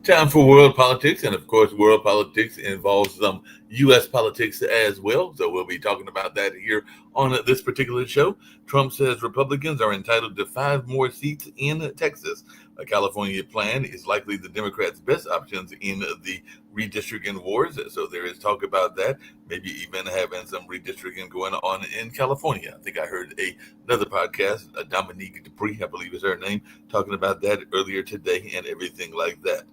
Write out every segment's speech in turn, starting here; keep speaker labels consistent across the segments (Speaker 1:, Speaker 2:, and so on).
Speaker 1: Time for world politics, and of course, world politics involves some U.S. politics as well. So we'll be talking about that here on this particular show. Trump says Republicans are entitled to 5 more seats in Texas. A California plan is likely the Democrats' best options in the redistricting wars. So there is talk about that. Maybe even having some redistricting going on in California. I think I heard another podcast, Dominique Dupree, I believe is her name, talking about that earlier today and everything like that.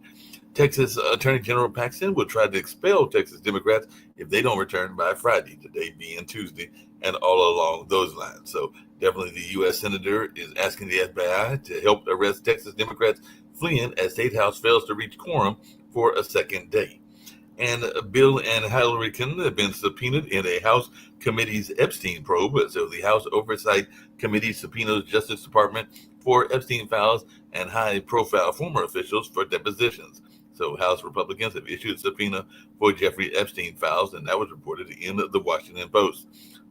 Speaker 1: Texas Attorney General Paxton will try to expel Texas Democrats if they don't return by Friday, today being Tuesday, and all along those lines. So definitely the U.S. Senator is asking the FBI to help arrest Texas Democrats fleeing as State House fails to reach quorum for a second day. And Bill and Hillary Clinton have been subpoenaed in a House committee's Epstein probe. So the House Oversight Committee subpoenaed Justice Department for Epstein files and high-profile former officials for depositions. So House Republicans have issued a subpoena for Jeffrey Epstein files, and that was reported in the Washington Post.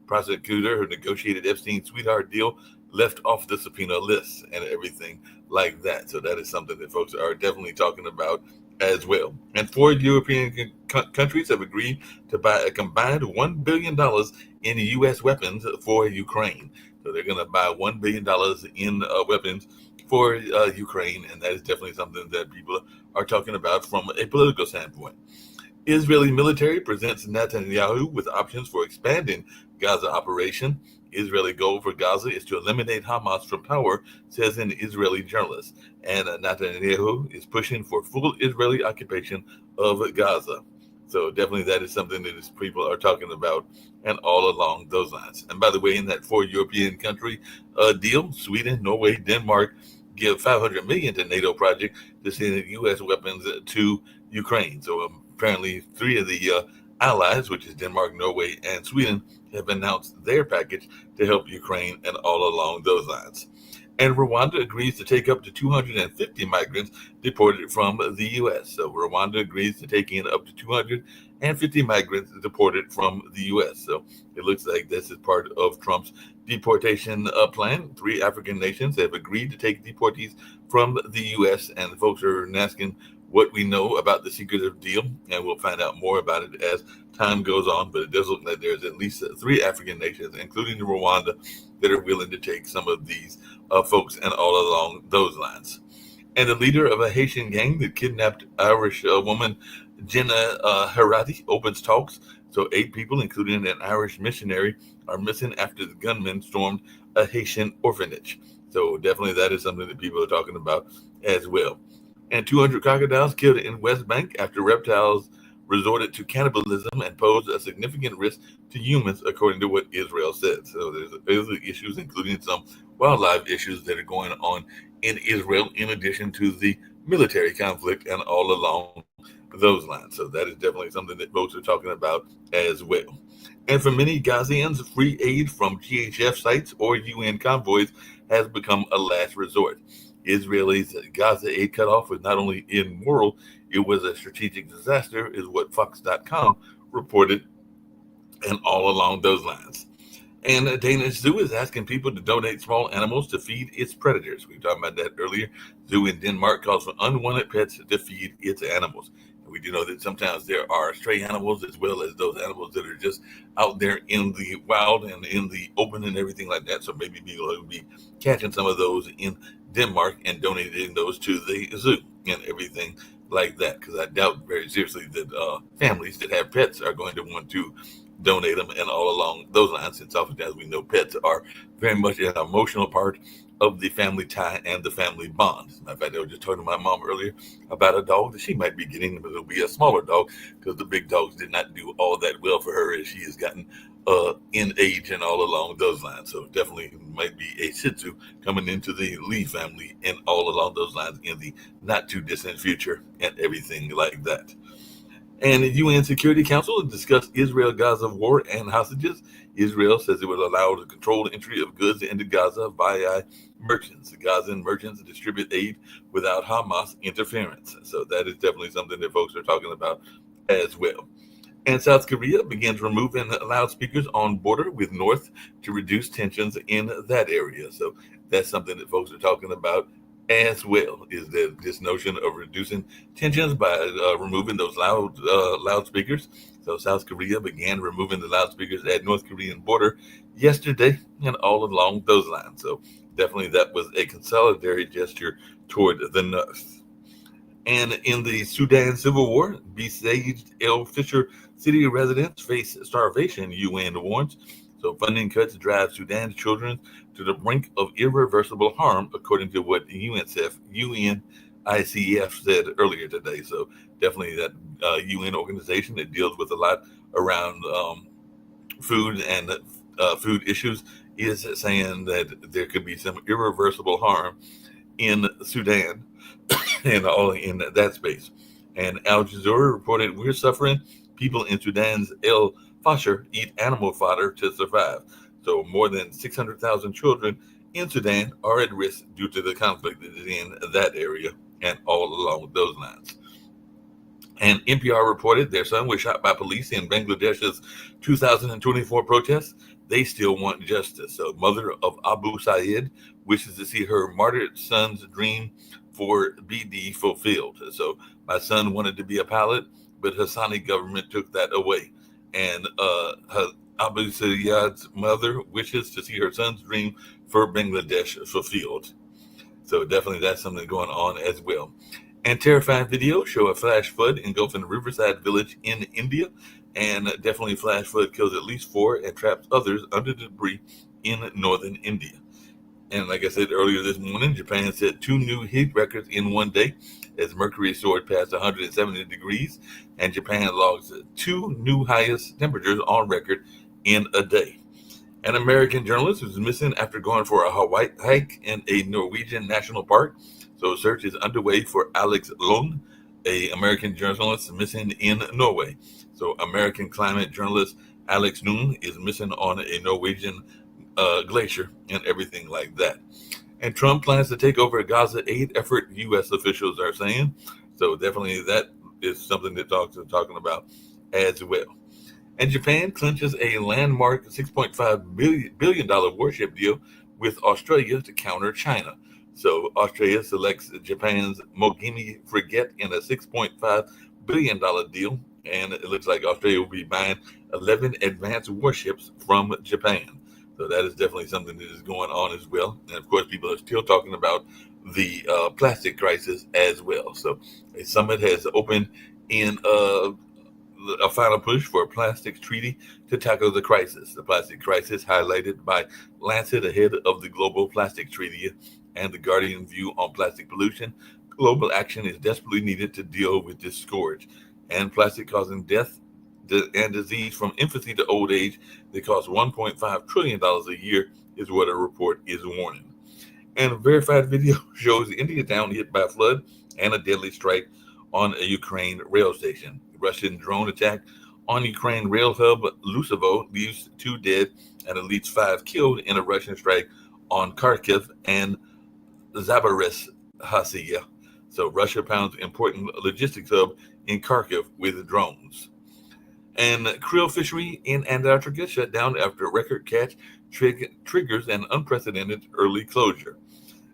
Speaker 1: Prosecutor who negotiated Epstein's sweetheart deal left off the subpoena list and everything like that. So that is something that folks are definitely talking about as well. And 4 European countries have agreed to buy a combined $1 billion in U.S. weapons for Ukraine. So they're going to buy $1 billion in weapons for Ukraine, and that is definitely something that people are talking about from a political standpoint. Israeli military presents Netanyahu with options for expanding Gaza operation. Israeli goal for Gaza is to eliminate Hamas from power, says an Israeli journalist. And Netanyahu is pushing for full Israeli occupation of Gaza. So definitely that is something that people are talking about and all along those lines. And by the way, in that 4 European country deal, Sweden, Norway, Denmark give $500 million to NATO project to send U.S. weapons to Ukraine. So apparently 3 of the allies, which is Denmark, Norway, and Sweden, have announced their package to help Ukraine and all along those lines. And Rwanda agrees to take up to 250 migrants deported from the U.S. So Rwanda agrees to take in up to 250 migrants deported from the U.S. So it looks like this is part of Trump's deportation plan. 3 African nations have agreed to take deportees from the U.S. and folks are asking what we know about the secretive deal, and we'll find out more about it as time goes on. But it does look like there's at least 3 African nations, including Rwanda, that are willing to take some of these folks and all along those lines. And the leader of a Haitian gang that kidnapped Irish woman Jenna Harati opens talks. So 8 people, including an Irish missionary, are missing after the gunmen stormed a Haitian orphanage. So definitely that is something that people are talking about as well. And 200 crocodiles killed in West Bank after reptiles resorted to cannibalism and posed a significant risk to humans, according to what Israel said. So there's issues, including some wildlife issues that are going on in Israel, in addition to the military conflict and all along those lines. So that is definitely something that folks are talking about as well. And for many Gazians, free aid from GHF sites or UN convoys has become a last resort. Israelis' Gaza aid cutoff was not only immoral, it was a strategic disaster, is what Fox.com reported, and all along those lines. And a Danish zoo is asking people to donate small animals to feed its predators. We talked about that earlier. Zoo in Denmark calls for unwanted pets to feed its animals. We do know that sometimes there are stray animals as well as those animals that are just out there in the wild and in the open and everything like that. So maybe people will be catching some of those in Denmark and donating those to the zoo and everything like that. Because I doubt very seriously that families that have pets are going to want to donate them and all along those lines, since oftentimes we know pets are very much an emotional part of the family tie and the family bond. As a matter of fact, I was just talking to my mom earlier about a dog that she might be getting, but it'll be a smaller dog because the big dogs did not do all that well for her as she has gotten in age and all along those lines. So definitely might be a Shih Tzu coming into the Lee family and all along those lines in the not too distant future and everything like that. And the UN Security Council discussed Israel-Gaza war and hostages. Israel says it would allow the controlled entry of goods into Gaza via merchants. The Gazan merchants distribute aid without Hamas interference. So that is definitely something that folks are talking about as well. And South Korea begins removing loudspeakers on border with North to reduce tensions in that area. So that's something that folks are talking about as well is that this notion of reducing tensions by removing those loudspeakers. So South Korea began removing the loudspeakers at North Korean border yesterday, and all along those lines. So definitely that was a consolidatory gesture toward the north. And in the Sudan civil war, besieged El Fisher city residents face starvation, UN warns. So funding cuts drive Sudan's children to the brink of irreversible harm, according to what UNICEF said earlier today. So definitely that UN organization that deals with a lot around food and food issues is saying that there could be some irreversible harm in Sudan and all in that space. And Al Jazeera reported we're suffering. People in Sudan's El Fasher eat animal fodder to survive. So more than 600,000 children in Sudan are at risk due to the conflict that is in that area and all along those lines. And NPR reported their son was shot by police in Bangladesh's 2024 protests. They still want justice. So, mother of Abu Sayyid wishes to see her martyred son's dream for BD fulfilled. So, my son wanted to be a pilot, but Hassani government took that away. And Abu Sayyid's mother wishes to see her son's dream for Bangladesh fulfilled. So, definitely that's something going on as well. And terrifying videos show a flash flood engulfing Riverside Village in India. And definitely flash flood kills at least 4 and traps others under debris in northern India. And like I said earlier this morning, Japan set 2 new heat records in one day as mercury soared past 170 degrees. And Japan logs 2 new highest temperatures on record in a day. An American journalist who's missing after going for a Hawaii hike in a Norwegian national park. So a search is underway for Alex Lund, an American journalist missing in Norway. So American climate journalist Alex Lund is missing on a Norwegian glacier and everything like that. And Trump plans to take over a Gaza aid effort, U.S. officials are saying. So definitely that is something that talking about as well. And Japan clinches a landmark $6.5 billion warship deal with Australia to counter China. So Australia selects Japan's Mogami frigate in a $6.5 billion deal. And it looks like Australia will be buying 11 advanced warships from Japan. So that is definitely something that is going on as well. And of course, people are still talking about the plastic crisis as well. So a summit has opened in a final push for a plastics treaty to tackle the crisis. The plastic crisis highlighted by Lancet ahead of the Global Plastic Treaty and the Guardian view on plastic pollution. Global action is desperately needed to deal with this scourge. And plastic causing death and disease from infancy to old age that costs $1.5 trillion a year is what a report is warning. And a verified video shows India town hit by flood and a deadly strike on a Ukraine rail station. Russian drone attack on Ukraine rail hub Lusovo leaves 2 dead and at least 5 killed in a Russian strike on Kharkiv and Zaporizhzhia. So Russia pounds important logistics hub in Kharkiv with drones. And krill fishery in Antarctica shut down after a record catch triggers an unprecedented early closure.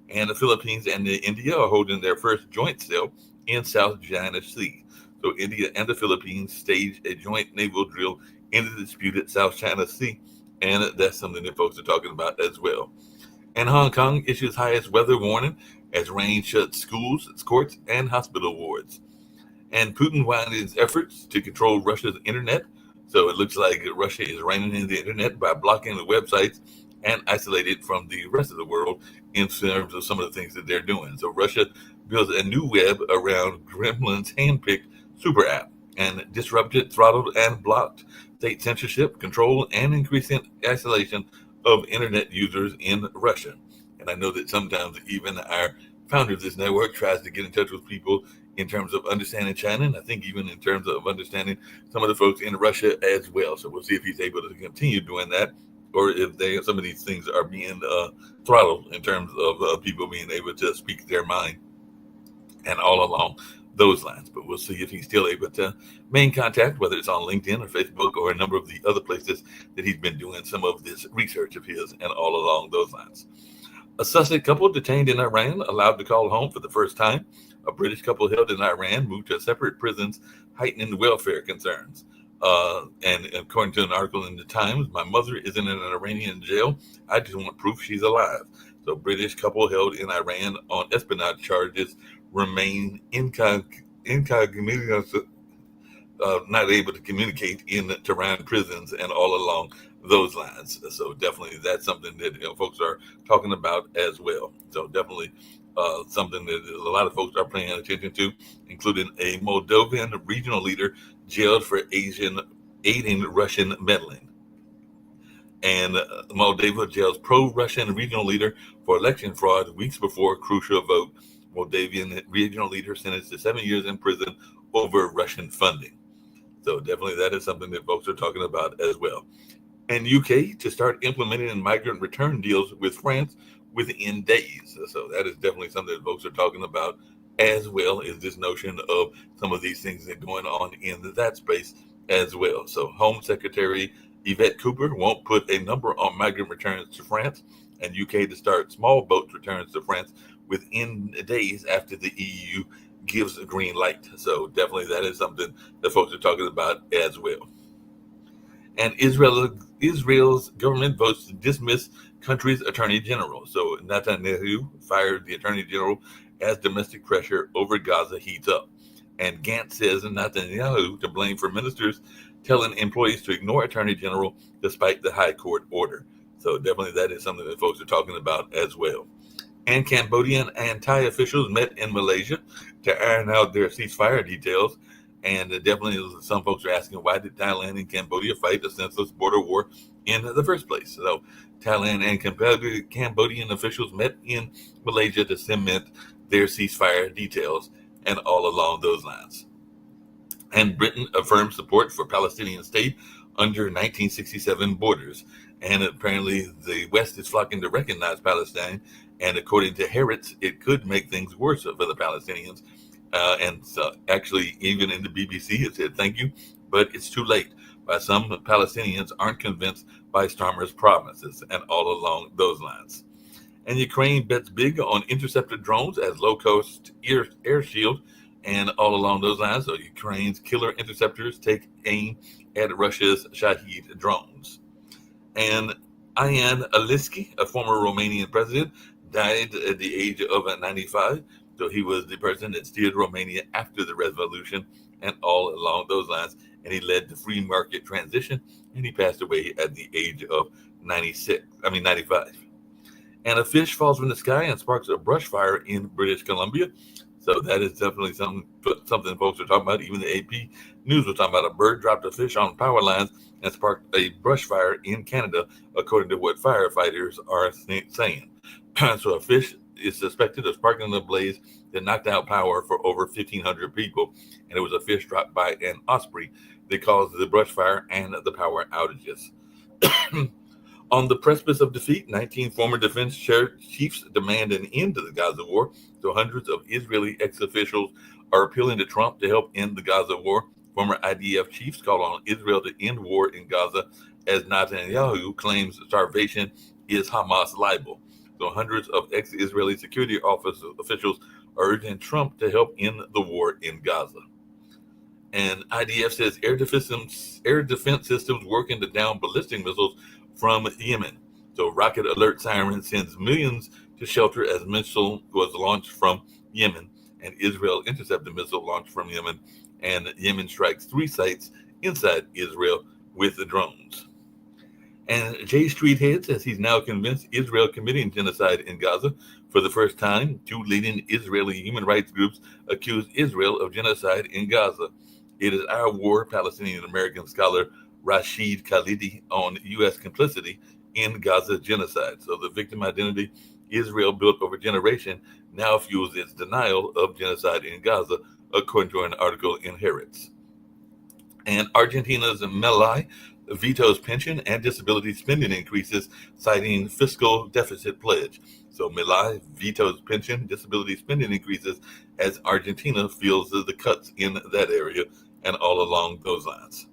Speaker 1: And the Philippines and India are holding their first joint sale in South China Sea. So India and the Philippines staged a joint naval drill in the disputed South China Sea, and that's something that folks are talking about as well. And Hong Kong issues highest weather warning as rain shuts schools, courts, and hospital wards. And Putin widens his efforts to control Russia's internet. So it looks like Russia is reining in the internet by blocking the websites and isolated from the rest of the world in terms of some of the things that they're doing. So Russia builds a new web around Kremlin's handpicked super app and disrupted, throttled, and blocked state censorship, control, and increasing isolation of internet users in Russia. And I know that sometimes even our founder of this network tries to get in touch with people in terms of understanding China, and I think even in terms of understanding some of the folks in Russia as well. So we'll see if he's able to continue doing that, or if some of these things are being throttled in terms of people being able to speak their mind and all along those lines. But we'll see if he's still able to maintain contact, whether it's on LinkedIn or Facebook or a number of the other places that he's been doing some of this research of his and all along those lines. A Sussex couple detained in Iran allowed to call home for the first time. A British couple held in Iran moved to separate prisons, heightening welfare concerns. And according to an article in the Times, my mother is in an Iranian jail. I just want proof she's alive. So British couple held in Iran on espionage charges remain incognito, not able to communicate in Tehran prisons and all along those lines. So definitely that's something that folks are talking about as well. So definitely something that a lot of folks are paying attention to, including a Moldovan regional leader jailed for aiding Russian meddling. And Moldova jails pro-Russian regional leader for election fraud weeks before crucial vote. Moldavian regional leader sentenced to 7 years in prison over Russian funding. So definitely that is something that folks are talking about as well. And UK to start implementing migrant return deals with France within days. So that is definitely something that folks are talking about, as well as this notion of some of these things that are going on in that space as well. So Home Secretary Yvette Cooper won't put a number on migrant returns to France, and UK to start small boat returns to France within days after the EU gives a green light. So definitely that is something that folks are talking about as well. And Israel's government votes to dismiss country's attorney general. So Netanyahu fired the attorney general as domestic pressure over Gaza heats up. And Gantz says Netanyahu to blame for ministers telling employees to ignore attorney general despite the high court order. So definitely that is something that folks are talking about as well. And Cambodian and Thai officials met in Malaysia to iron out their ceasefire details. And definitely some folks are asking, why did Thailand and Cambodia fight a senseless border war in the first place? So Thailand and Cambodian officials met in Malaysia to cement their ceasefire details and all along those lines. And Britain affirmed support for Palestinian state under 1967 borders. And apparently the West is flocking to recognize Palestine. And according to Harrods, it could make things worse for the Palestinians. And so actually, even in the BBC, it said thank you, but it's too late. By some Palestinians aren't convinced by Starmer's promises and all along those lines. And Ukraine bets big on interceptor drones as low-cost air shield and all along those lines. So Ukraine's killer interceptors take aim at Russia's Shahed drones. And Ian Alischi, a former Romanian president, died at the age of 95. So he was the person that steered Romania after the revolution and all along those lines. And he led the free market transition, and he passed away at the age of 95. And a fish falls from the sky and sparks a brush fire in British Columbia. So that is definitely something folks are talking about. Even the AP News was talking about a bird dropped a fish on power lines and sparked a brush fire in Canada, according to what firefighters are saying. So a fish is suspected of sparking a blaze that knocked out power for over 1,500 people, and it was a fish dropped by an osprey that caused the brush fire and the power outages. On the precipice of defeat, 19 former defense chiefs demand an end to the Gaza war. So hundreds of Israeli ex-officials are appealing to Trump to help end the Gaza war. Former IDF chiefs call on Israel to end war in Gaza as Netanyahu claims starvation is Hamas libel. So hundreds of ex-Israeli security officials are urging Trump to help end the war in Gaza. And IDF says air defense systems working to down ballistic missiles from Yemen. So rocket alert siren sends millions to shelter as missile was launched from Yemen, and Israel intercepted missile launched from Yemen, and Yemen strikes 3 sites inside Israel with the drones. And J Street Head says he's now convinced Israel committing genocide in Gaza. For the first time, 2 leading Israeli human rights groups accuse Israel of genocide in Gaza. It is our war, Palestinian-American scholar Rashid Khalidi on U.S. complicity in Gaza genocide. So the victim identity Israel built over generation now fuels its denial of genocide in Gaza, according to an article in Harrods. And Argentina's Milei vetoes pension and disability spending increases, citing fiscal deficit pledge. So Milei vetoes pension disability spending increases as Argentina feels the cuts in that area and all along those lines.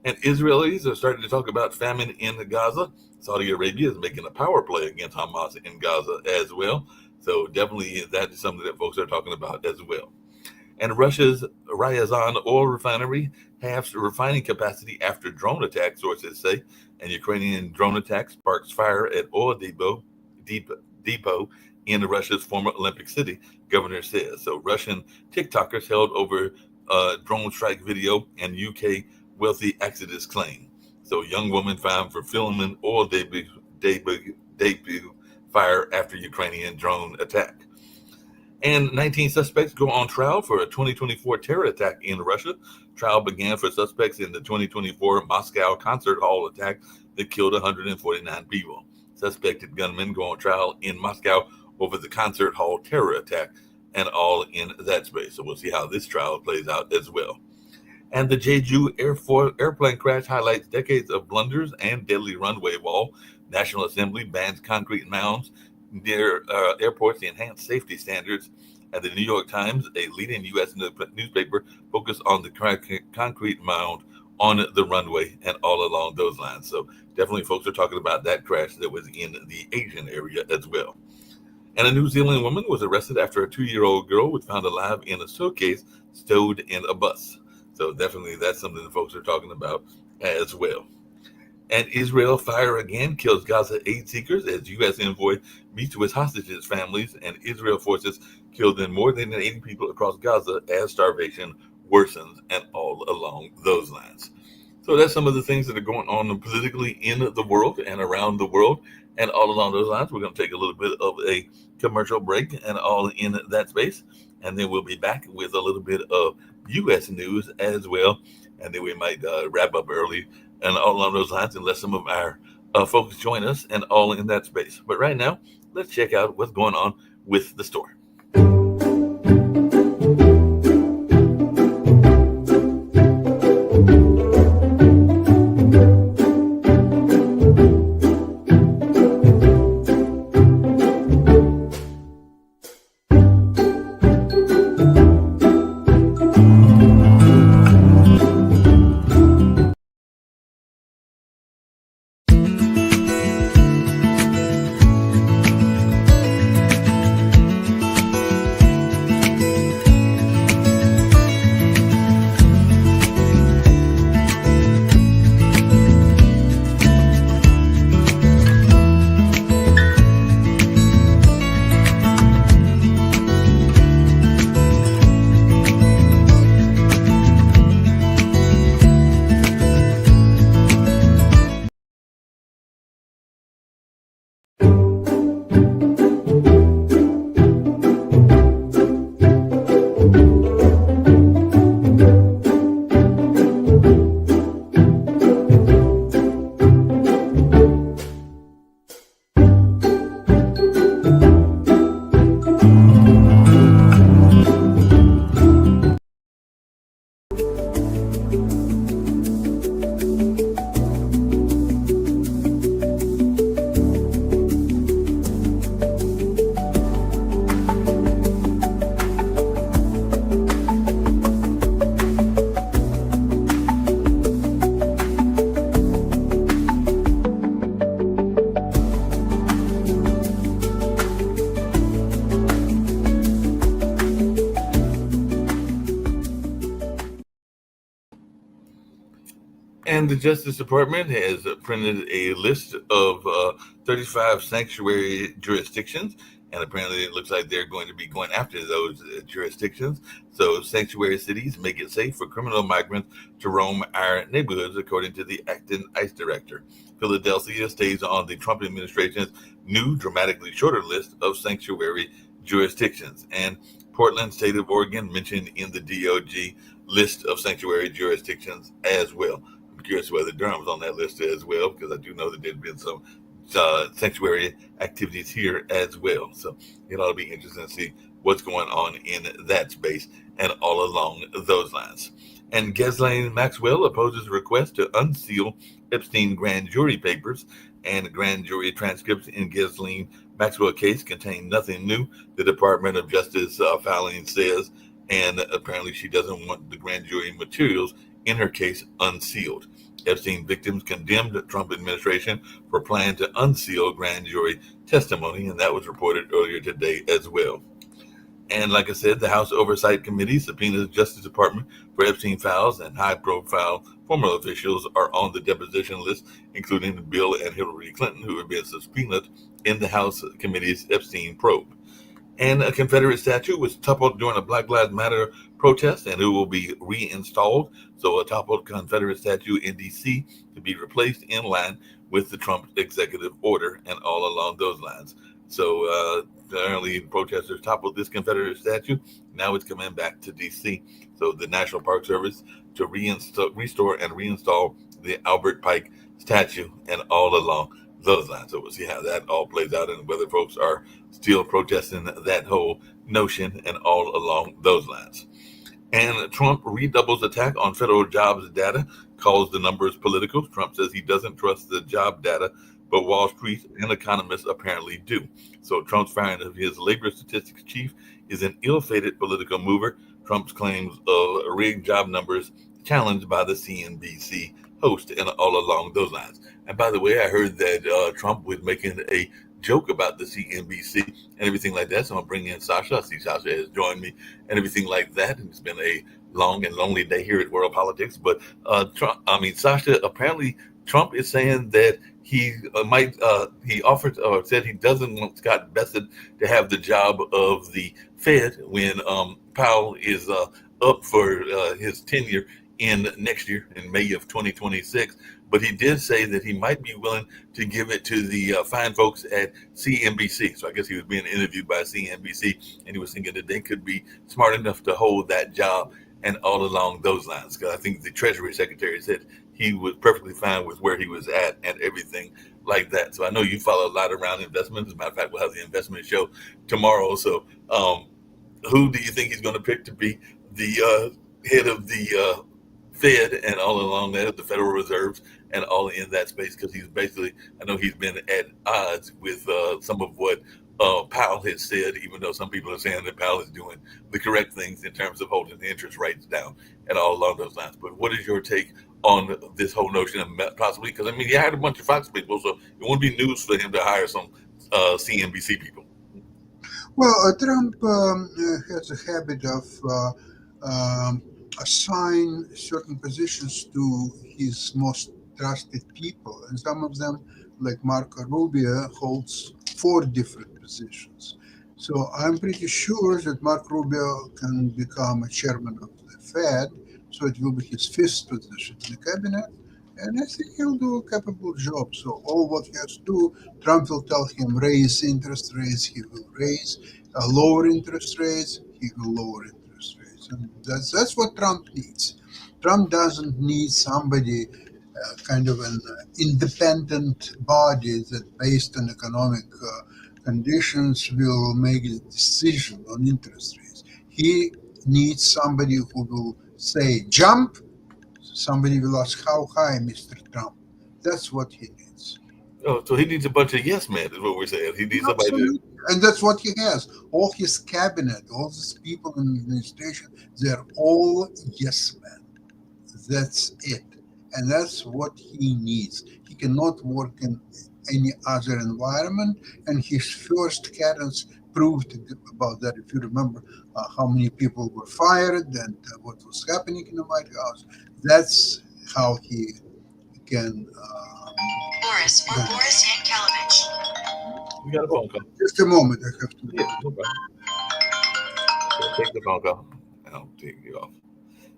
Speaker 1: And Israelis are starting to talk about famine in Gaza. Saudi Arabia is making a power play against Hamas in Gaza as well. So definitely that is something that folks are talking about as well. And Russia's Ryazan oil refinery halves refining capacity after drone attack, sources say. And Ukrainian drone attack sparks fire at oil depot in Russia's former Olympic city, governor says. So Russian TikTokers held over drone strike video and UK wealthy exodus claim. So young woman found for filming oil debut fire after Ukrainian drone attack. And 19 suspects go on trial for a 2024 terror attack in Russia. Trial began for suspects in the 2024 Moscow concert hall attack that killed 149 people. Suspected gunmen go on trial in Moscow over the concert hall terror attack, and all in that space. So we'll see how this trial plays out as well. And the Jeju airplane crash highlights decades of blunders and deadly runway wall. National Assembly bans concrete mounds near airports to enhance safety standards. And the New York Times, a leading U.S. newspaper, focused on the concrete mound on the runway and all along those lines. So definitely folks are talking about that crash that was in the Asian area as well. And a New Zealand woman was arrested after a 2-year-old girl was found alive in a suitcase stowed in a bus. So definitely that's something that folks are talking about as well. And Israel fire again kills Gaza aid seekers as U.S. envoy meets with hostages' families, and Israel forces killed more than 80 people across Gaza as starvation worsens, and all along those lines. So that's some of the things that are going on politically in the world and around the world, and all along those lines. We're going to take a little bit of a commercial break and all in that space, and then we'll be back with a little bit of U.S. news as well, and then we might wrap up early and all along those lines and let some of our folks join us and all in that space. But right now, let's check out what's going on with the store. And the Justice Department has printed a list of 35 sanctuary jurisdictions. And apparently it looks like they're going to be going after those jurisdictions. So sanctuary cities make it safe for criminal migrants to roam our neighborhoods, according to the acting ICE director. Philadelphia stays on the Trump administration's new, dramatically shorter list of sanctuary jurisdictions. And Portland, state of Oregon, mentioned in the DOJ list of sanctuary jurisdictions as well. I'm curious whether Durham's on that list as well, because I do know that there's been some sanctuary activities here as well. So it ought to be interesting to see what's going on in that space and all along those lines. And Ghislaine Maxwell opposes request to unseal Epstein grand jury papers, and grand jury transcripts in Ghislaine Maxwell case contain nothing new, the Department of Justice filing says, and apparently she doesn't want the grand jury materials in her case unsealed. Epstein victims condemned the Trump administration for planning to unseal grand jury testimony, and that was reported earlier today as well. And like I said, the House Oversight Committee subpoenaed the Justice Department for Epstein files, and high-profile former officials are on the deposition list, including Bill and Hillary Clinton, who have been subpoenaed in the House Committee's Epstein probe. And a Confederate statue was toppled during a Black Lives Matter protest, and it will be reinstalled. So a toppled Confederate statue in D.C. to be replaced in line with the Trump executive order and all along those lines. So apparently protesters toppled this Confederate statue. Now it's coming back to D.C. So the National Park Service to restore and reinstall the Albert Pike statue and all along those lines. So we'll see how that all plays out and whether folks are still protesting that whole notion and all along those lines. And Trump redoubles attack on federal jobs data, calls the numbers political. Trump says he doesn't trust the job data, but Wall Street and economists apparently do. So Trump's firing of his labor statistics chief is an ill-fated political mover. Trump's claims of rigged job numbers challenged by the CNBC host and all along those lines. And by the way, I heard that Trump was making a joke about the CNBC and everything like that. So I'm bringing in Sasha. I see Sasha has joined me and everything like that. And it's been a long and lonely day here at World Politics. But Sasha, apparently Trump is saying that he he offered or said he doesn't want Scott Bessent to have the job of the Fed when Powell is up for his tenure in next year in May of 2026. But he did say that he might be willing to give it to the fine folks at CNBC. So I guess he was being interviewed by CNBC, and he was thinking that they could be smart enough to hold that job and all along those lines. Because I think the Treasury Secretary said he was perfectly fine with where he was at and everything like that. So I know you follow a lot around investments. As a matter of fact, we'll have the investment show tomorrow. So who do you think he's going to pick to be the head of the Fed and all along that, the Federal Reserves and all in that space? Because he's basically, I know he's been at odds with some of what Powell has said, even though some people are saying that Powell is doing the correct things in terms of holding the interest rates down and all along those lines. But what is your take on this whole notion of possibly, because I mean, he hired a bunch of Fox people, so it won't be news for him to hire some CNBC people.
Speaker 2: Well, Trump has a habit of assign certain positions to his most trusted people, and some of them, like Marco Rubio, holds 4 different positions. So I'm pretty sure that Marco Rubio can become a chairman of the Fed, so it will be his 5th position in the cabinet, and I think he'll do a capable job. So all what he has to do, Trump will tell him raise interest rates, he will raise, lower interest rates, he will lower interest rates. And that's what Trump needs. Trump doesn't need somebody, kind of an independent body that, based on economic conditions, will make a decision on interest rates. He needs somebody who will say jump. Somebody will ask, how high, Mr. Trump? That's what he needs.
Speaker 1: Oh, so he needs a bunch of yes men, is what we're saying. He needs somebody
Speaker 2: Absolutely. And that's what he has. All his cabinet, all these people in the administration, they're all yes men. That's it. And that's what he needs. He cannot work in any other environment. And his first cadence proved about that. If you remember how many people were fired and what was happening in the White House, that's how he can.
Speaker 3: Boris Yankelevich.
Speaker 1: We got a phone call.
Speaker 2: Just a moment, I have to.
Speaker 1: Yeah, no problem. Take the phone call, and I'll take you off.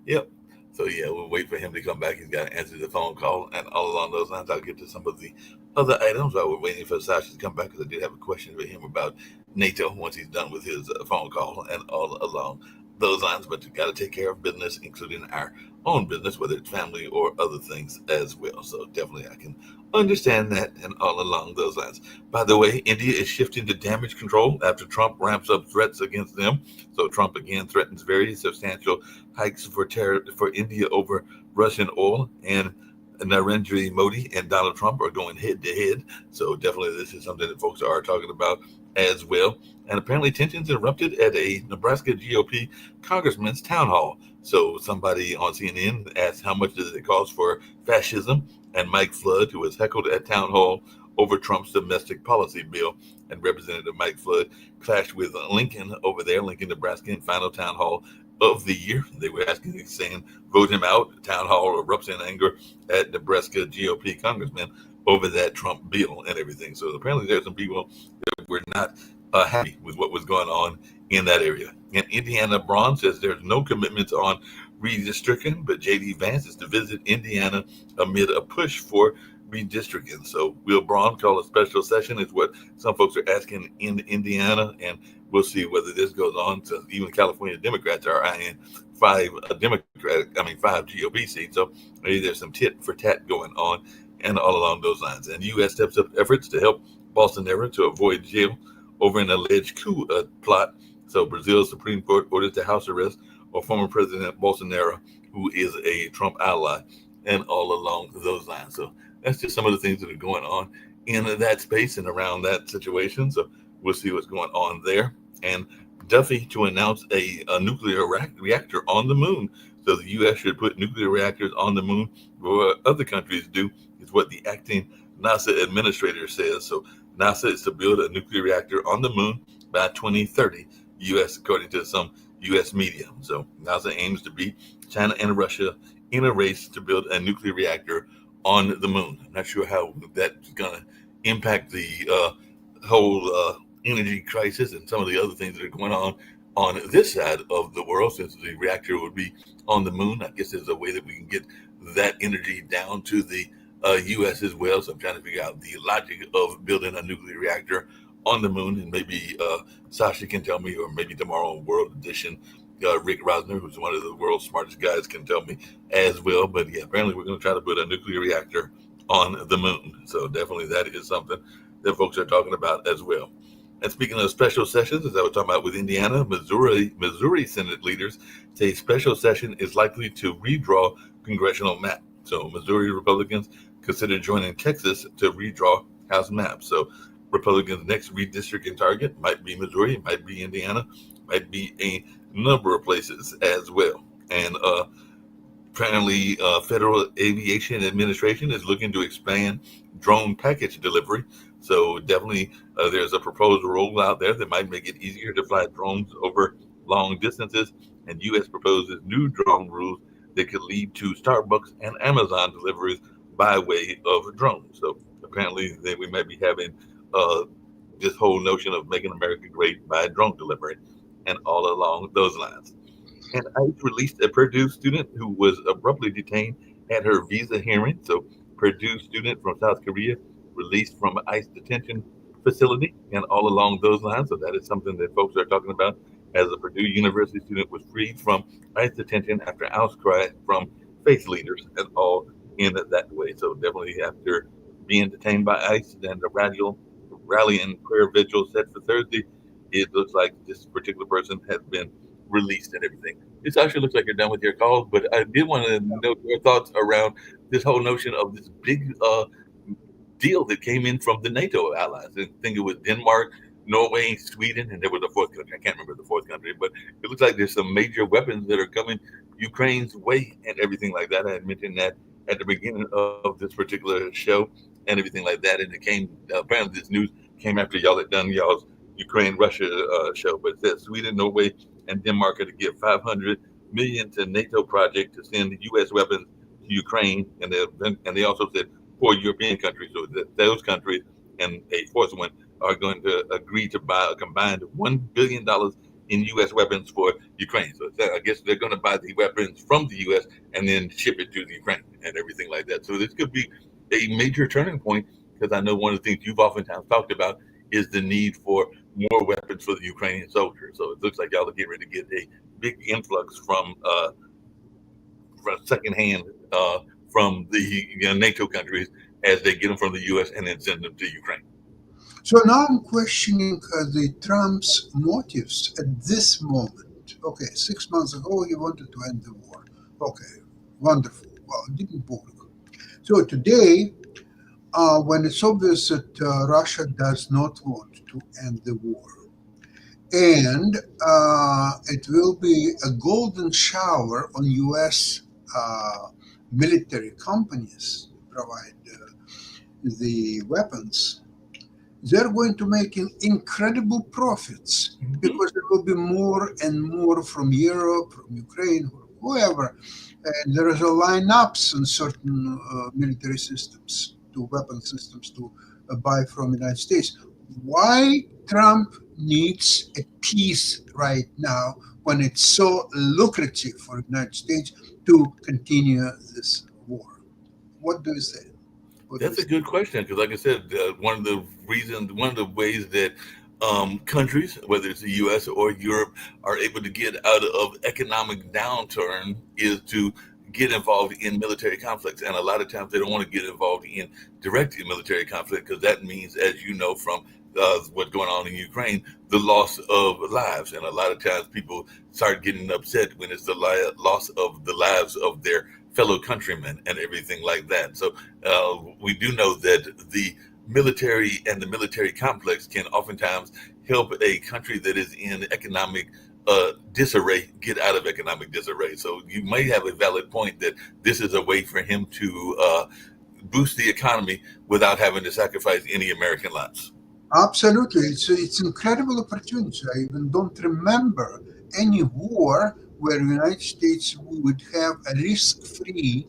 Speaker 1: Yep. So yeah, we'll wait for him to come back. He's got to answer the phone call, and all along those lines, I'll get to some of the other items while we're waiting for Sasha to come back, because I did have a question for him about NATO once he's done with his phone call and all along those lines. But you got to take care of business, including our own business, whether it's family or other things as well. So definitely I can understand that and all along those lines. By the way, India is shifting to damage control after Trump ramps up threats against them. So Trump again threatens very substantial hikes for India over Russian oil, and Narendra Modi and Donald Trump are going head to head. So definitely this is something that folks are talking about as well. And apparently tensions erupted at a Nebraska GOP congressman's town hall. So somebody on CNN asked how much does it cost for fascism, and Mike Flood, who was heckled at town hall over Trump's domestic policy bill, and Representative Mike Flood clashed with Lincoln over there, Lincoln, Nebraska, in final town hall of the year. They were asking, saying, vote him out. Town hall erupts in anger at Nebraska GOP congressman over that Trump bill and everything. So apparently there's some people that were not happy with what was going on in that area. And Indiana Braun says there's no commitments on redistricting, but J.D. Vance is to visit Indiana amid a push for redistricting. So will Braun call a special session is what some folks are asking in Indiana, and we'll see whether this goes on. So even California Democrats are eyeing five GOP seats. So maybe there's some tit for tat going on and all along those lines. And U.S. steps up efforts to help Bolsonaro to avoid jail over an alleged coup plot. So Brazil's Supreme Court orders the house arrest of former President Bolsonaro, who is a Trump ally, and all along those lines. So that's just some of the things that are going on in that space and around that situation. So we'll see what's going on there. And Duffy to announce a nuclear reactor on the moon. So the U.S. should put nuclear reactors on the moon. What other countries do is what the acting NASA administrator says. So NASA is to build a nuclear reactor on the moon by 2030, U.S. according to some U.S. media. So NASA aims to beat China and Russia in a race to build a nuclear reactor on the moon. I'm not sure how that's going to impact the whole energy crisis and some of the other things that are going on this side of the world, since the reactor would be on the moon. I guess there's a way that we can get that energy down to the U.S. as well. So I'm trying to figure out the logic of building a nuclear reactor on the moon, and maybe Sasha can tell me, or maybe tomorrow on World Edition, Rick Rosner, who's one of the world's smartest guys, can tell me as well. But yeah, apparently we're going to try to put a nuclear reactor on the moon. So definitely that is something that folks are talking about as well. And speaking of special sessions, as I was talking about with Indiana, Missouri Senate leaders say special session is likely to redraw congressional map. So Missouri Republicans consider joining Texas to redraw House maps. So Republicans' next redistricting target might be Missouri, might be Indiana, might be a number of places as well. And apparently, Federal Aviation Administration is looking to expand drone package delivery. So definitely there's a proposed rule out there that might make it easier to fly drones over long distances. And U.S. proposes new drone rules that could lead to Starbucks and Amazon deliveries by way of drones. So apparently we might be having this whole notion of making America great by drone delivery and all along those lines. And ICE released a Purdue student who was abruptly detained at her visa hearing. So Purdue student from South Korea released from an ICE detention facility and all along those lines. So that is something that folks are talking about, as a Purdue University student was freed from ICE detention after outcry from faith leaders and all in that way. So definitely after being detained by ICE and the rally and prayer vigil set for Thursday, it looks like this particular person has been released and everything. It actually looks like you're done with your calls, but I did want to know your thoughts around this whole notion of this big deal that came in from the NATO allies. I think it was Denmark, Norway, Sweden, and there was a fourth country. I can't remember the fourth country, but it looks like there's some major weapons that are coming Ukraine's way and everything like that. I had mentioned that at the beginning of this particular show and everything like that. And it came, apparently this news came after y'all had done y'all's Ukraine-Russia show, but it says Sweden, Norway, and Denmark are to give $500 million to NATO project to send U.S. weapons to Ukraine. And they also said 4 European countries, so that those countries and a fourth one are going to agree to buy a combined $1 billion in U.S. weapons for Ukraine. So I guess they're going to buy the weapons from the U.S. and then ship it to the Ukraine and everything like that. So this could be a major turning point, because I know one of the things you've oftentimes talked about is the need for more weapons for the Ukrainian soldiers. So it looks like y'all are getting ready to get a big influx from secondhand from the NATO countries as they get them from the U.S. and then send them to Ukraine.
Speaker 2: So now I'm questioning the Trump's motives at this moment. Okay, 6 months ago he wanted to end the war. Okay, wonderful. Well, it didn't work. So today, when it's obvious that Russia does not want to to end the war. And it will be a golden shower on U.S. Military companies who provide the weapons. They're going to make incredible profits because there will be more and more from Europe, from Ukraine, whoever. And there is a lineups on certain military systems, to weapon systems to buy from the United States. Why Trump needs a peace right now when it's so lucrative for the United States to continue this war? What do you say?
Speaker 1: That's a good question because, like I said, one of the ways that countries, whether it's the U.S. or Europe, are able to get out of economic downturn is to get involved in military conflicts. And a lot of times they don't want to get involved in direct military conflict because that means, as you know from what's going on in Ukraine, the loss of lives. And a lot of times people start getting upset when it's the loss of the lives of their fellow countrymen and everything like that. So we do know that the military and the military complex can oftentimes help a country that is in economic disarray get out of economic disarray. So you may have a valid point that this is a way for him to boost the economy without having to sacrifice any American lives.
Speaker 2: Absolutely. It's incredible opportunity. I even don't remember any war where the United States would have a risk-free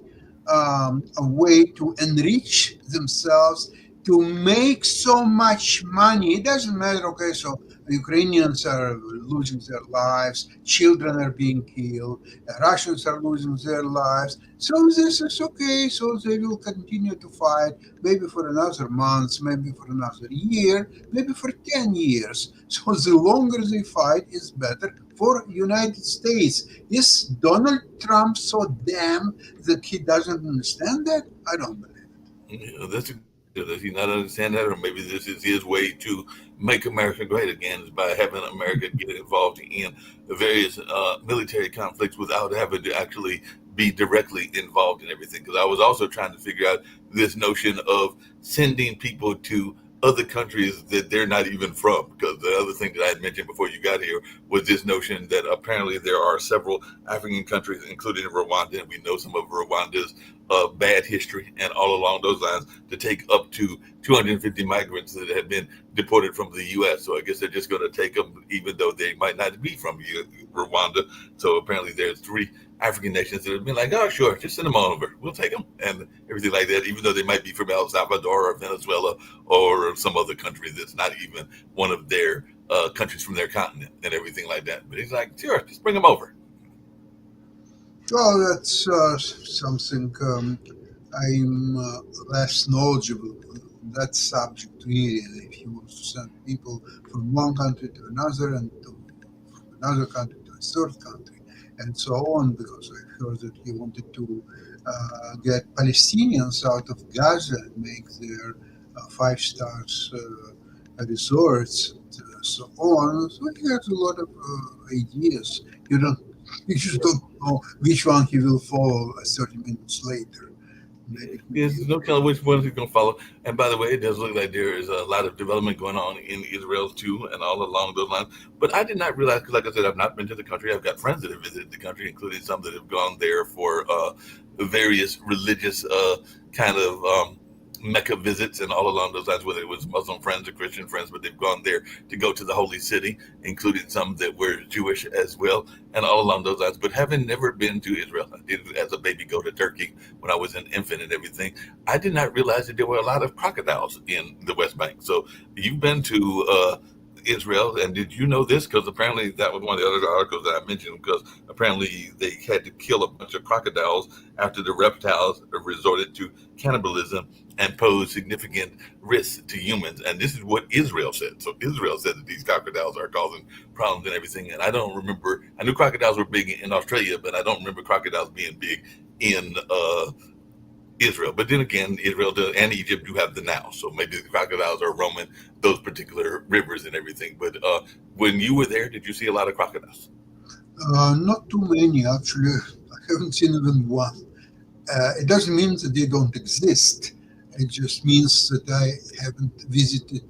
Speaker 2: a way to enrich themselves, to make so much money. It doesn't matter, okay, so Ukrainians are losing their lives, children are being killed, Russians are losing their lives. So this is okay, so they will continue to fight, maybe for another month, maybe for another year, maybe for 10 years. So the longer they fight is better for United States. Is Donald Trump so damn that he doesn't understand that? I don't believe it.
Speaker 1: Yeah, does he not understand that, or maybe this is his way to make America great again, is by having America get involved in the various military conflicts without having to actually be directly involved in everything? Because I was also trying to figure out this notion of sending people to other countries that they're not even from. Because the other thing that I had mentioned before you got here was this notion that apparently there are several African countries, including Rwanda, and we know some of Rwanda's bad history, and all along those lines, to take up to 250 migrants that have been deported from the U.S. So I guess they're just going to take them, even though they might not be from Rwanda. So apparently there's 3 African nations that have been like, oh, sure, just send them on over. We'll take them and everything like that, even though they might be from El Salvador or Venezuela or some other country that's not even one of their countries from their continent and everything like that. But he's like, sure, just bring them over.
Speaker 2: Well, that's something I'm less knowledgeable on that subject, really. If you want to send people from one country to another and from another country to a third country and so on, because I heard that he wanted to get Palestinians out of Gaza and make their 5-star resorts and so on. So he has a lot of ideas. You just don't know which one he will follow 30 minutes later.
Speaker 1: There's no telling which ones he's going to follow. And by the way, it does look like there is a lot of development going on in Israel too, and all along those lines. But I did not realize, because like I said, I've not been to the country. I've got friends that have visited the country, including some that have gone there for various religious kind of Mecca visits and all along those lines, whether it was Muslim friends or Christian friends, but they've gone there to go to the holy city, including some that were Jewish as well, and all along those lines. But having never been to Israel, I did as a baby go to Turkey when I was an infant and everything. I did not realize that there were a lot of crocodiles in the West Bank. So you've been to Israel, and did you know this? Because apparently that was one of the other articles that I mentioned, because apparently they had to kill a bunch of crocodiles after the reptiles resorted to cannibalism and posed significant risks to humans. And this is what Israel said. So Israel said that these crocodiles are causing problems and everything. And I don't remember, I knew crocodiles were big in Australia, but I don't remember crocodiles being big in Israel. But then again, Israel and Egypt do have the Nile, so maybe the crocodiles are roaming those particular rivers and everything. But when you were there, did you see a lot of crocodiles?
Speaker 2: Not too many, actually. I haven't seen even one. It doesn't mean that they don't exist. It just means that I haven't visited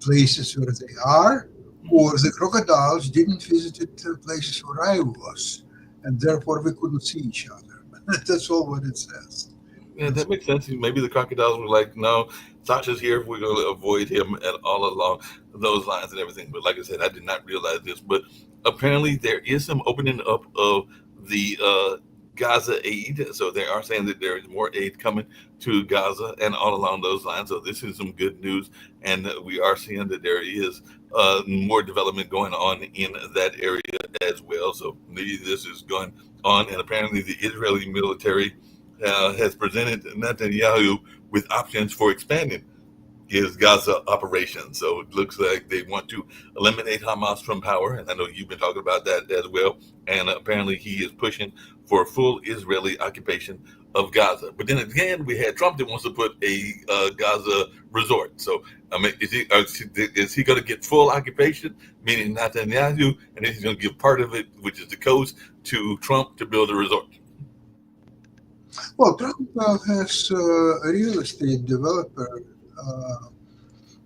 Speaker 2: places where they are, or the crocodiles didn't visit the places where I was, and therefore we couldn't see each other. That's all what it says.
Speaker 1: Yeah, that makes sense. Maybe the crocodiles were like, no, Sasha's here. We're going to avoid him and all along those lines and everything. But like I said, I did not realize this. But apparently, there is some opening up of the Gaza aid. So they are saying that there is more aid coming to Gaza and all along those lines. So this is some good news. And we are seeing that there is more development going on in that area as well. So maybe this is going on. And apparently, the Israeli military has presented Netanyahu with options for expanding his Gaza operation. So it looks like they want to eliminate Hamas from power. And I know you've been talking about that as well. And apparently he is pushing for full Israeli occupation of Gaza. But then again, we had Trump that wants to put a Gaza resort. So, I mean, is he going to get full occupation, meaning Netanyahu, and then he's going to give part of it, which is the coast, to Trump to build a resort?
Speaker 2: Well, Trump has a real estate developer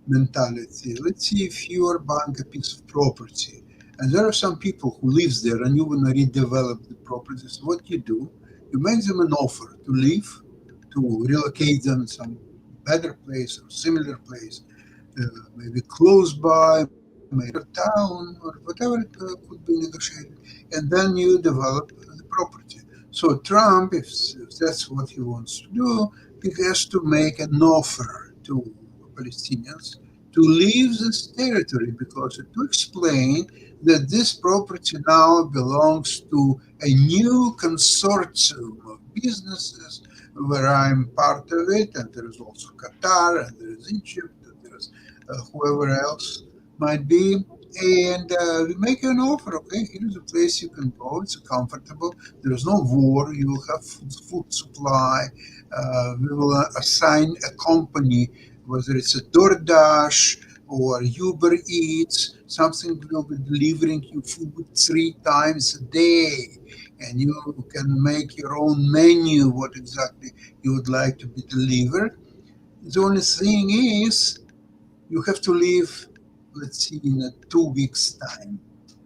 Speaker 2: mentality. Let's see, if you are buying a piece of property, and there are some people who lives there, and you want to redevelop the property. So what you do, you make them an offer to leave, to relocate them in some better place or similar place, maybe close by, maybe a town or whatever it could be negotiated, and then you develop the property. So Trump, if that's what he wants to do, he has to make an offer to Palestinians to leave this territory, because to explain that this property now belongs to a new consortium of businesses where I'm part of it, and there is also Qatar, and there is Egypt, and there is whoever else might be. And we make an offer. Okay, here is a place you can go. It's comfortable. There is no war. You will have food supply. We will assign a company, whether it's a DoorDash or Uber Eats, something will be delivering you food 3 times a day. And you can make your own menu, what exactly you would like to be delivered. The only thing is, you have to leave, let's see, in 2 weeks' time.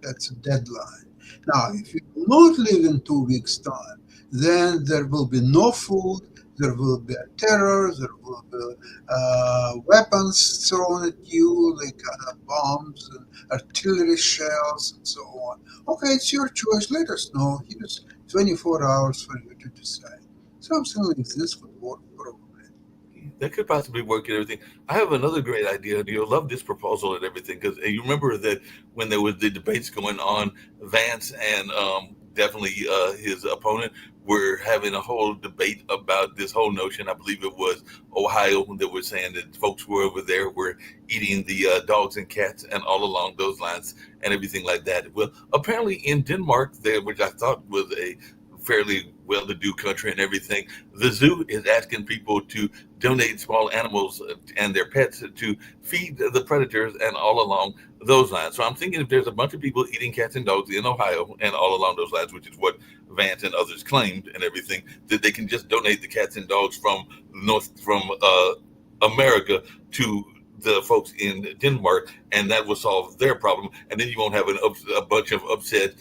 Speaker 2: That's a deadline. Now, if you do not live in 2 weeks' time, then there will be no food, there will be a terror, there will be weapons thrown at you, like bombs and artillery shells and so on. Okay, it's your choice. Let us know. Here's 24 hours for you to decide. Something like this would work probably.
Speaker 1: That could possibly work and everything. I have another great idea. You'll love this proposal and everything, because you remember that when there was the debates going on, Vance and definitely his opponent were having a whole debate about this whole notion. I believe it was Ohio that was saying that folks who were over there were eating the dogs and cats and all along those lines and everything like that. Well, apparently in Denmark, there, which I thought was a fairly well-to-do country and everything, the zoo is asking people to donate small animals and their pets to feed the predators and all along those lines. So I'm thinking, if there's a bunch of people eating cats and dogs in Ohio and all along those lines, which is what Vance and others claimed and everything, that they can just donate the cats and dogs from America to the folks in Denmark, and that will solve their problem. And then you won't have a bunch of upset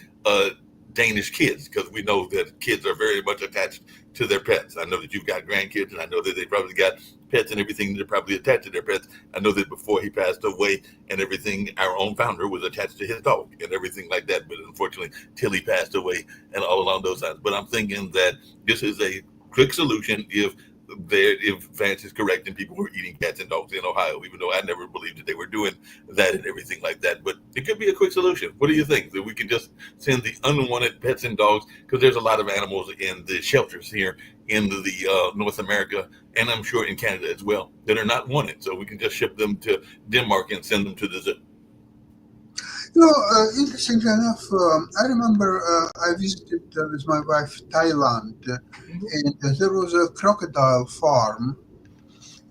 Speaker 1: Danish kids, because we know that kids are very much attached to their pets. I know that you've got grandkids, and I know that they probably got pets and everything. They're probably attached to their pets. I know that before he passed away and everything, our own founder was attached to his dog and everything like that. But unfortunately, till he passed away and all along those lines. But I'm thinking that this is a quick solution if Vance is correct and people were eating cats and dogs in Ohio, even though I never believed that they were doing that and everything like that. But it could be a quick solution. What do you think? That we could just send the unwanted pets and dogs, because there's a lot of animals in the shelters here in the North America, and I'm sure in Canada as well, that are not wanted. So we can just ship them to Denmark and send them to the zoo.
Speaker 2: Interestingly enough, I remember I visited with my wife Thailand, and there was a crocodile farm.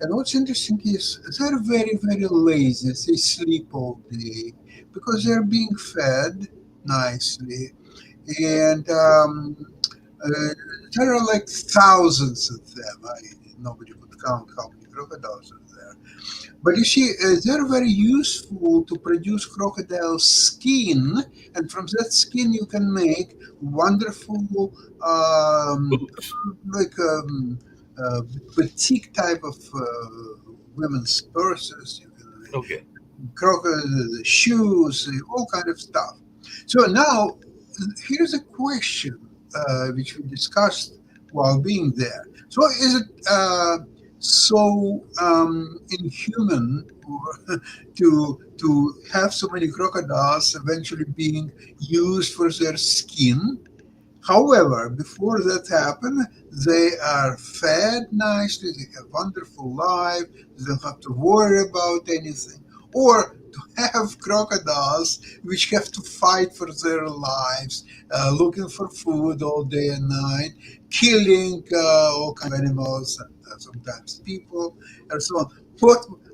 Speaker 2: And what's interesting is they're very, very lazy. They sleep all day because they're being fed nicely. And There are like thousands of them. Nobody could count how many crocodiles are there. But you see, they're very useful to produce crocodile skin, and from that skin you can make wonderful,
Speaker 1: Boots.
Speaker 2: like uh, boutique type of women's purses. You can make
Speaker 1: Okay.
Speaker 2: crocodile shoes, all kind of stuff. So now, here's a question which we discussed while being there. So, is it so inhuman to have so many crocodiles eventually being used for their skin? However, before that happened, they are fed nicely, they have wonderful life, they don't have to worry about anything. Or to have crocodiles which have to fight for their lives, looking for food all day and night, killing all kinds of animals and sometimes people and so on.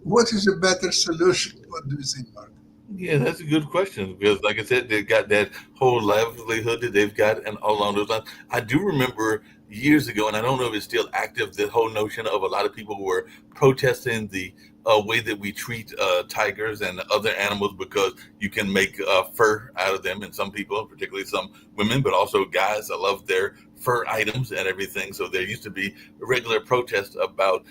Speaker 2: What is a better solution? What do you think, Mark?
Speaker 1: Yeah, that's a good question because, like I said, they've got that whole livelihood that they've got, and all along those lines. I do remember years ago, and I don't know if it's still active. The whole notion of a lot of people who were protesting the way that we treat tigers and other animals because you can make fur out of them, and some people, particularly some women, but also guys, I love their fur items and everything. So there used to be regular protests about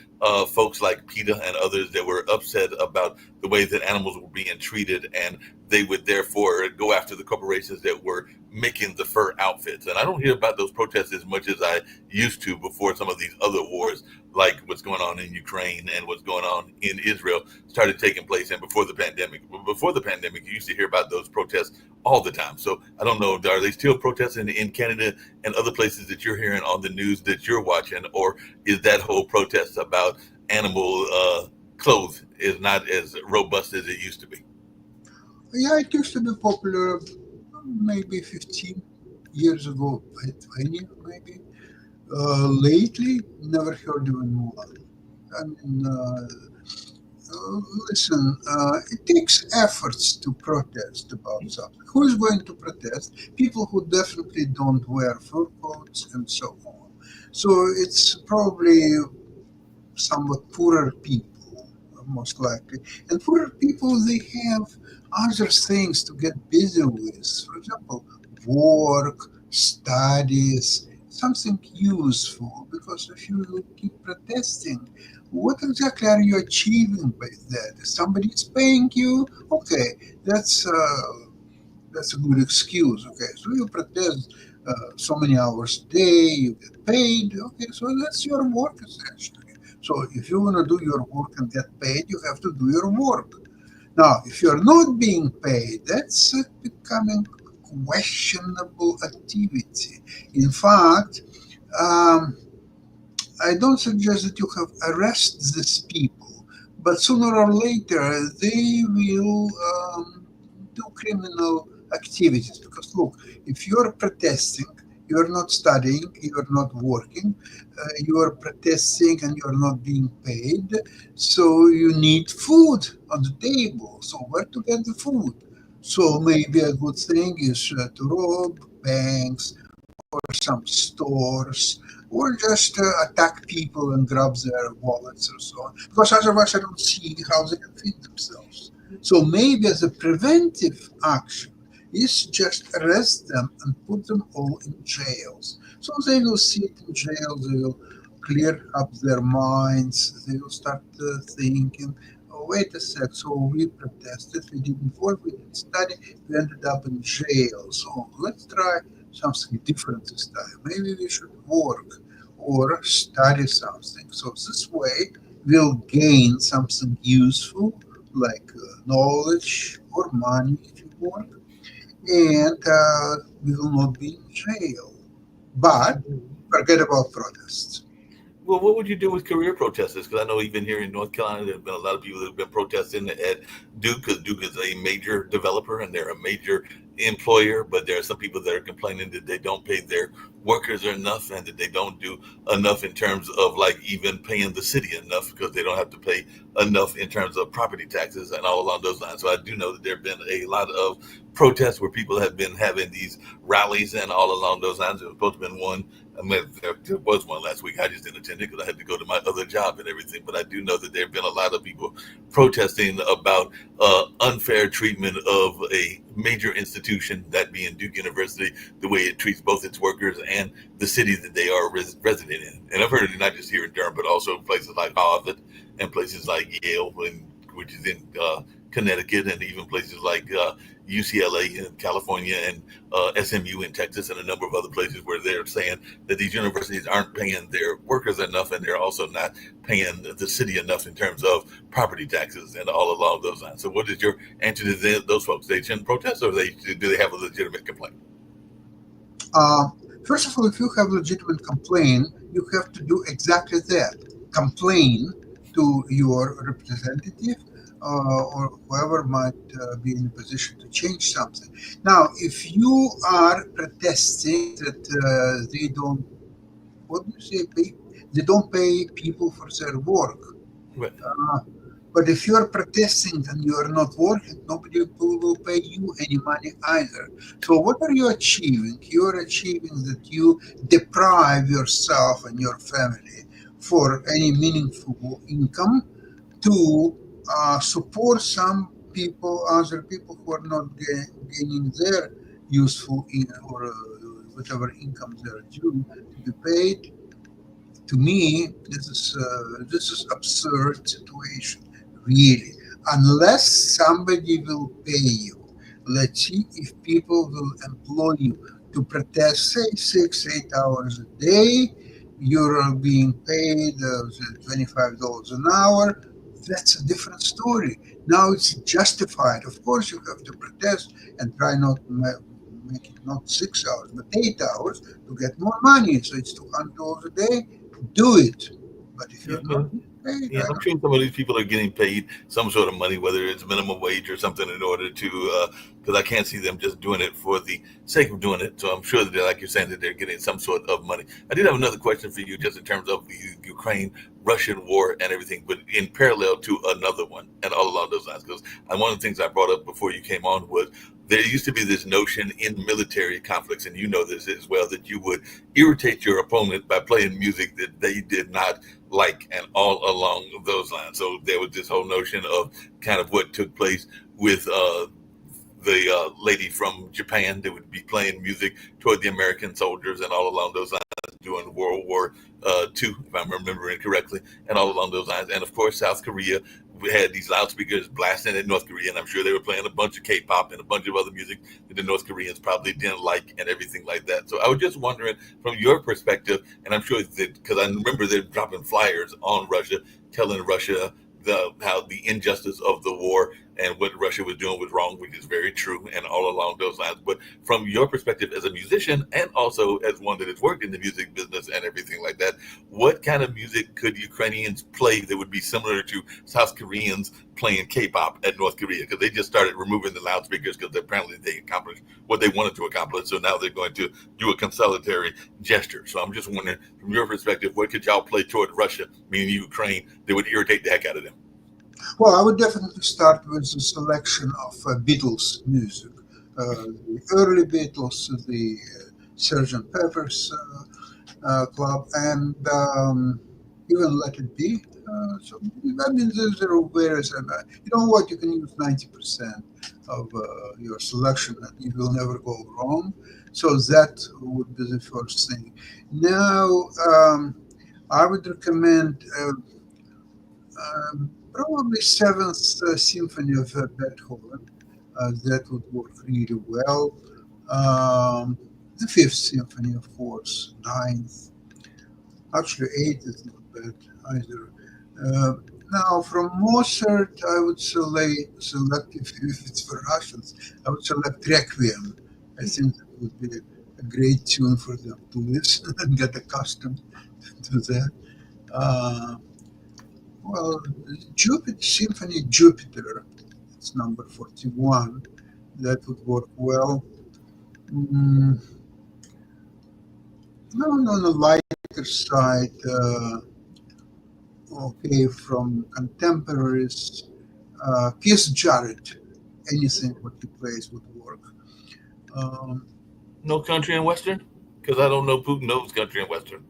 Speaker 1: folks like PETA and others that were upset about the way that animals were being treated, and they would therefore go after the corporations that were making the fur outfits. And I don't hear about those protests as much as I used to before some of these other wars, like what's going on in Ukraine and what's going on in Israel, started taking place, and before the pandemic. Before the pandemic, you used to hear about those protests all the time. So I don't know, are they still protesting in Canada and other places that you're hearing on the news that you're watching, or is that whole protest about animal clothes is not as robust as it used to be?
Speaker 2: Yeah, it used to be popular maybe 15 years ago, 20 maybe. Lately, never heard even one. I mean, listen, it takes efforts to protest about something. Who is going to protest? People who definitely don't wear fur coats and so on. So it's probably somewhat poorer people, most likely. And poorer people, they have other things to get busy with. For example, work, studies, something useful. Because if you keep protesting, what exactly are you achieving by that? If somebody is paying you, okay, that's a good excuse. Okay, so you protest so many hours a day, you get paid. Okay, so that's your work essentially. So if you want to do your work and get paid, you have to do your work. Now, if you're not being paid, that's becoming questionable activity. In fact, um, I don't suggest that you have arrest these people, but sooner or later they will do criminal activities. Because look, if you're protesting, you're not studying, you're not working, you are protesting and you're not being paid, so you need food on the table. So where to get the food? So maybe a good thing is to rob banks or some stores, or just attack people and grab their wallets or so on. Because otherwise, I don't see how they can feed themselves. So maybe as a preventive action is just arrest them and put them all in jails. So they will sit in jail, they will clear up their minds, they will start thinking, oh, wait a sec, so we protested, we didn't work, we didn't study, we ended up in jail. So let's try something different this time. Maybe we should work or study something. So this way we'll gain something useful like knowledge or money if you want, and we will not be in jail. But forget about protests.
Speaker 1: Well, what would you do with career protesters? Because I know even here in North Carolina, there have been a lot of people that have been protesting at Duke because Duke is a major developer and they're a major employer. But there are some people that are complaining that they don't pay their workers enough and that they don't do enough in terms of like even paying the city enough because they don't have to pay enough in terms of property taxes and all along those lines. So I do know that there have been a lot of protests where people have been having these rallies and all along those lines. There's supposed to have been one I mean, there was one last week. I just didn't attend it because I had to go to my other job and everything. But I do know that there have been a lot of people protesting about unfair treatment of a major institution, that being Duke University, the way it treats both its workers and the city that they are resident in. And I've heard it not just here in Durham, but also in places like Harvard and places like Yale, which is in Connecticut, and even places like UCLA in California and SMU in Texas, and a number of other places where they're saying that these universities aren't paying their workers enough, and they're also not paying the city enough in terms of property taxes and all along those lines. So, what is your answer to those folks? They shouldn't protest, or do they have a legitimate complaint?
Speaker 2: First of all, if you have legitimate complaint, you have to do exactly that. Complain to your representative or whoever might be in a position to change something. Now, if you are protesting that they don't, what do you say, they don't pay people for their work.
Speaker 1: Right.
Speaker 2: But if you're protesting and you are not working, nobody will pay you any money either. So what are you achieving? You're achieving that you deprive yourself and your family for any meaningful income to support some people, other people who are not gaining their useful or whatever income they're due to be paid. To me, this is absurd situation, really. Unless somebody will pay you, let's see if people will employ you to protest, say 6-8 hours a day. You're being paid $25 an hour. That's a different story. Now it's justified. Of course, you have to protest and try not to make it not 6 hours, but 8 hours to get more money. So it's $200 a day. Do it. But if you're not paid,
Speaker 1: Yeah, I'm sure some of these people are getting paid some sort of money, whether it's minimum wage or something, in order to, because I can't see them just doing it for the sake of doing it. So I'm sure that, like you're saying, that they're getting some sort of money. I did have another question for you, just in terms of the Ukraine-Russian war and everything, but in parallel to another one, and all along those lines. Because one of the things I brought up before you came on was there used to be this notion in military conflicts, and you know this as well, that you would irritate your opponent by playing music that they did not like, and all along those lines. So there was this whole notion of kind of what took place with the lady from Japan that would be playing music toward the American soldiers, and all along those lines during World War II, if I'm remembering correctly, and all along those lines. And of course, South Korea, we had these loudspeakers blasting at North Korea, and I'm sure they were playing a bunch of K-pop and a bunch of other music that the North Koreans probably didn't like, and everything like that. So I was just wondering, from your perspective, and I'm sure that, because I remember they're dropping flyers on Russia, telling Russia how the injustice of the war and what Russia was doing was wrong, which is very true, and all along those lines. But from your perspective as a musician, and also as one that has worked in the music business and everything like that, what kind of music could Ukrainians play that would be similar to South Koreans playing K-pop at North Korea? Because they just started removing the loudspeakers because apparently they accomplished what they wanted to accomplish. So now they're going to do a consolidatory gesture. So I'm just wondering, from your perspective, what could y'all play toward Russia, meaning Ukraine, that would irritate the heck out of them?
Speaker 2: Well, I would definitely start with a selection of Beatles music. The early Beatles, the Sgt. Pepper's Club, and even Let It Be. So, I mean, there are various, and you know what, you can use 90% of your selection and you will never go wrong. So that would be the first thing. Now, I would recommend probably Seventh Symphony of Beethoven. That would work really well. The Fifth Symphony, of course, Ninth. Actually, Eighth is not bad either. Now, from Mozart, I would select if it's for Russians, I would select Requiem. I think that would be a great tune for them to listen and get accustomed to that. Well, Jupiter Symphony Jupiter, it's number 41. That would work well. On the lighter side, okay, from contemporaries, Keith Jarrett, anything what he plays would work.
Speaker 1: No country and western? Because I don't know Putin knows country and Western.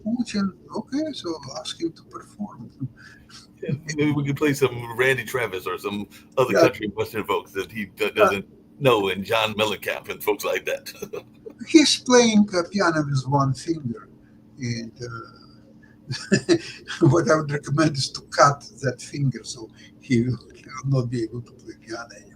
Speaker 2: Putin, okay, so ask him to perform.
Speaker 1: Maybe we could play some Randy Travis or some other
Speaker 2: Yeah,
Speaker 1: country and Western folks that he doesn't know, and John Mellencamp and folks like that.
Speaker 2: he's playing piano with one finger, and what I would recommend is to cut that finger so he will not be able to play piano anymore.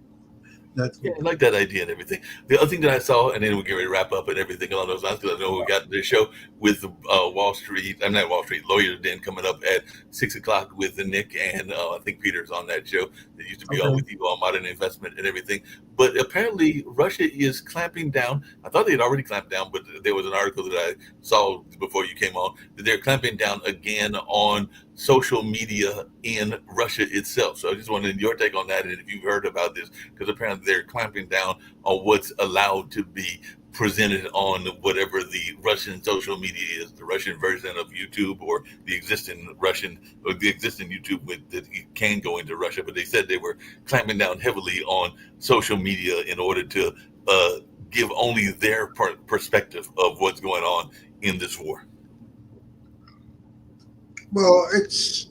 Speaker 2: That
Speaker 1: Yeah,
Speaker 2: would
Speaker 1: I like that idea and everything. The other thing that I saw, and then we'll get ready to wrap up and everything along those lines, because I know we got this show with Wall Street, I'm not Wall Street, Lawyers Den coming up at 6 o'clock with Nick and I think Peter's on that show that used to be on
Speaker 2: okay.
Speaker 1: with you on modern investment and everything. But apparently, Russia is clamping down. I thought they had already clamped down, but there was an article that I saw before you came on that they're clamping down again on social media in Russia itself. So I just wanted your take on that, and if you've heard about this, because apparently they're clamping down on what's allowed to be presented on whatever the Russian social media is, the Russian version of YouTube or the existing Russian or the existing YouTube that it can go into Russia. But they said they were clamping down heavily on social media in order to give only their perspective of what's going on in this war.
Speaker 2: Well, it's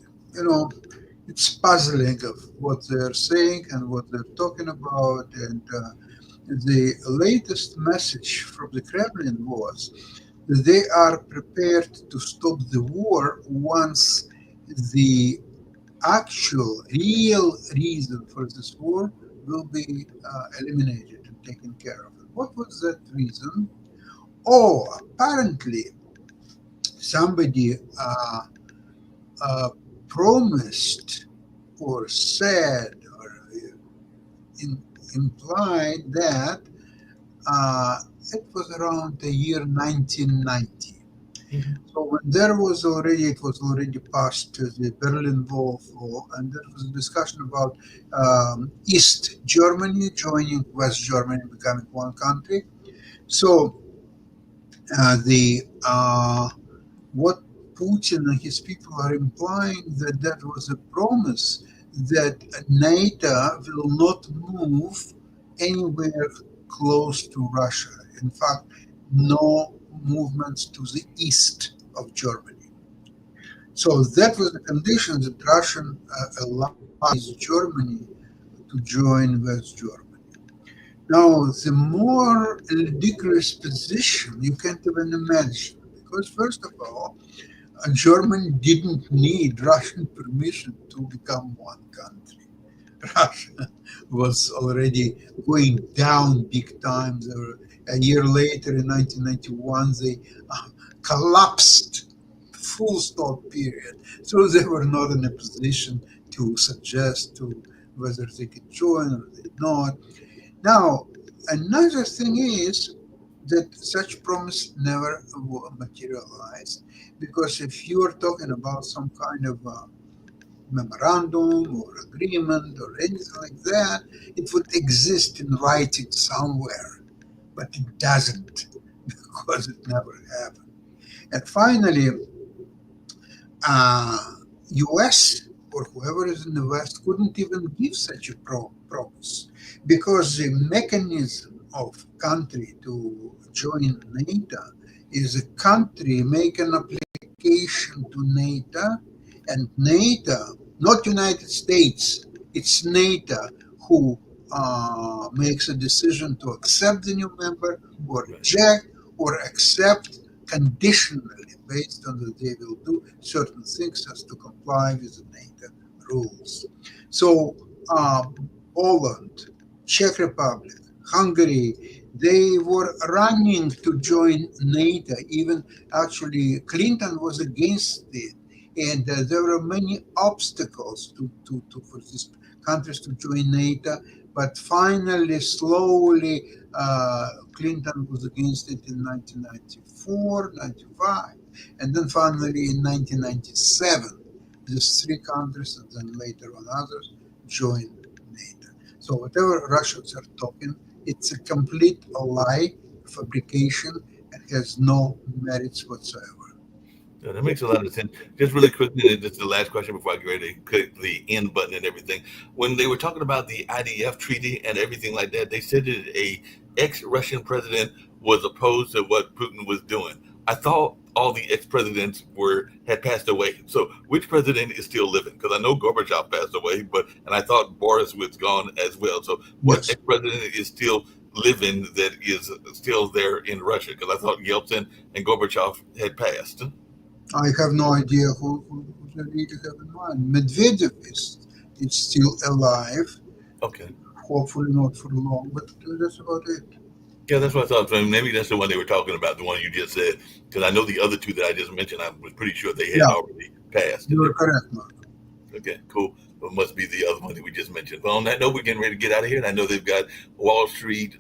Speaker 2: puzzling of what they're saying and what they're talking about. And the latest message from the Kremlin was that they are prepared to stop the war once the actual, real reason for this war will be eliminated and taken care of. What was that reason? Oh, apparently somebody promised or said or implied that it was around the year 1990. So when it was already past the Berlin Wall fall, and there was a discussion about East Germany joining West Germany, becoming one country. So the what Putin and his people are implying that was a promise that NATO will not move anywhere close to Russia. In fact, no movements to the east of Germany. So that was the condition that Russian allies Germany to join West Germany. Now, the more ridiculous position you can't even imagine, because first of all, Germany didn't need Russian permission to become one country. Russia was already going down big time. A year later, in 1991, they collapsed, full stop period. So they were not in a position to suggest to whether they could join or they not. Now, another thing is that such promise never materialized, because if you are talking about some kind of memorandum or agreement or anything like that, it would exist in writing somewhere, but it doesn't because it never happened. And finally, US or whoever is in the West couldn't even give such a promise, because the mechanism of country to join NATO is a country make an application to NATO, and NATO, not United States, it's NATO who makes a decision to accept the new member or reject or accept conditionally based on that they will do certain things as to comply with the NATO rules. So Poland, Czech Republic, Hungary, they were running to join NATO. Even actually Clinton was against it. And there were many obstacles for these countries to join NATO. But finally, slowly, Clinton was against it in 1994, 95. And then finally in 1997, these three countries and then later on others joined NATO. So whatever Russians are talking, it's a complete lie, fabrication, and has no merits whatsoever.
Speaker 1: Yeah, that makes a lot of sense. Just really quickly, this is the last question before I get ready to click the end button and everything. When they were talking about the IDF treaty and everything like that, they said that a ex-Russian president was opposed to what Putin was doing. I thought all the ex-presidents had passed away. So which president is still living? Because I know Gorbachev passed away, and I thought Boris was gone as well. So what
Speaker 2: Yes.
Speaker 1: ex-president is still living that is still there in Russia? Because I thought Yeltsin and Gorbachev had passed.
Speaker 2: I have no idea who they really have in mind. Medvedev is still alive,
Speaker 1: Okay.
Speaker 2: hopefully not for long, but that's about it.
Speaker 1: Yeah, that's what I thought. So maybe that's the one they were talking about, the one you just said. Because I know the other two that I just mentioned, I was pretty sure they had
Speaker 2: Yeah.
Speaker 1: already passed.
Speaker 2: You're correct, Mark.
Speaker 1: Okay, cool. Well, it must be the other one that we just mentioned. Well, on that note, we're getting ready to get out of here. And I know they've got Wall Street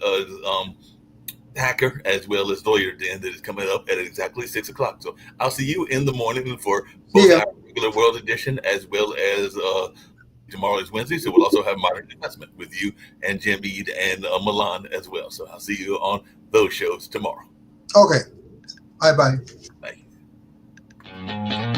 Speaker 1: hacker as well as Lawyer Den that is coming up at exactly 6 o'clock. So I'll see you in the morning for both
Speaker 2: Yeah.
Speaker 1: our regular world edition as well as tomorrow is Wednesday. So we'll also have Modern Investment with you and Jim Eid and Milan as well. So I'll see you on those shows tomorrow.
Speaker 2: Okay. Bye-bye.
Speaker 1: Bye.